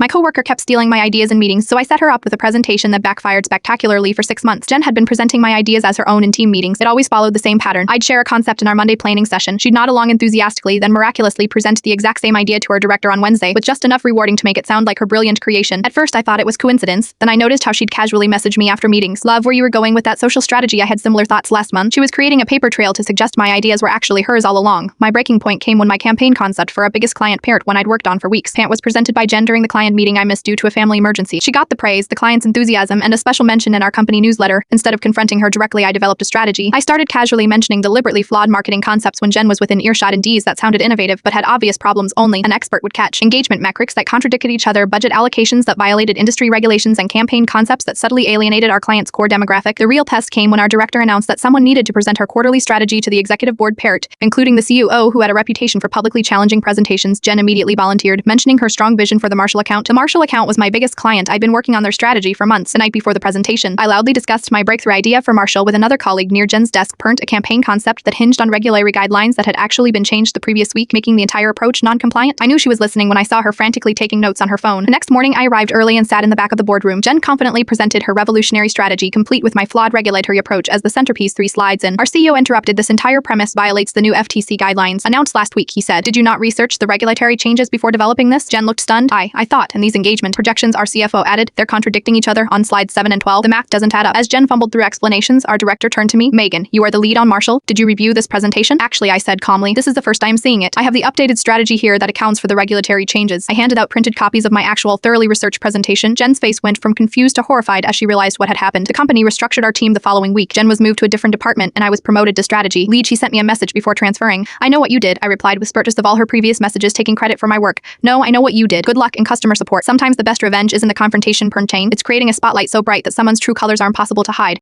My coworker kept stealing my ideas in meetings, so I set her up with a presentation that backfired spectacularly for 6 months. Jen had been presenting my ideas as her own in team meetings. It always followed the same pattern. I'd share a concept in our Monday planning session. She'd nod along enthusiastically, then miraculously present the exact same idea to her director on Wednesday, with just enough rewarding to make it sound like her brilliant creation. At first, I thought it was coincidence. Then I noticed how she'd casually message me after meetings. Love, where you were going with that social strategy. I had similar thoughts last month. She was creating a paper trail to suggest my ideas were actually hers all along. My breaking point came when my campaign concept for our biggest client, Parent, one I'd worked on for weeks. Pant was presented by Jen during the client meeting I missed due to a family emergency. She got the praise, the client's enthusiasm, and a special mention in our company newsletter. Instead of confronting her directly, I developed a strategy. I started casually mentioning deliberately flawed marketing concepts when Jen was within earshot, and Ds that sounded innovative but had obvious problems only an expert would catch. Engagement metrics that contradicted each other, budget allocations that violated industry regulations, and campaign concepts that subtly alienated our client's core demographic. The real test came when our director announced that someone needed to present her quarterly strategy to the executive board Parrot, including the CUO, who had a reputation for publicly challenging presentations. Jen immediately volunteered, mentioning her strong vision for the Marshall account. The Marshall account was my biggest client. I'd been working on their strategy for months. The night before the presentation, I loudly discussed my breakthrough idea for Marshall with another colleague near Jen's desk. Parrot, a campaign concept that hinged on regulatory guidelines that had actually been changed the previous week, making the entire approach non-compliant. I knew she was listening when I saw her frantically taking notes on her phone. The next morning, I arrived early and sat in the back of the boardroom. Jen confidently presented her revolutionary strategy, complete with my flawed regulatory approach as the centerpiece. 3 slides in, our CEO interrupted. This entire premise violates the new FTC guidelines announced last week, he said. Did you not research the regulatory changes before developing this? Jen looked stunned. I thought, and these engagement projections, our CFO added, they're contradicting each other on slides 7 and 12. The math doesn't add up. As Jen fumbled through explanations, our director turned to me. Megan, you are the lead on Marshall. Did you review this presentation? Actually, I said calmly, this is the first time seeing it. I have the updated strategy here that accounts for the regulatory changes. I handed out printed copies of my actual thoroughly researched presentation. Jen's face went from confused to horrified as she realized what had happened. The company restructured our team the following week. Jen was moved to a different department, and I was promoted to strategy lead. She sent me a message before transferring. I know what you did, I replied with spurts of all her previous messages taking credit for my work. No, I know what you did. Good luck in customer support. Sometimes the best revenge isn't the confrontation per chain. It's creating a spotlight so bright that someone's true colors are impossible to hide.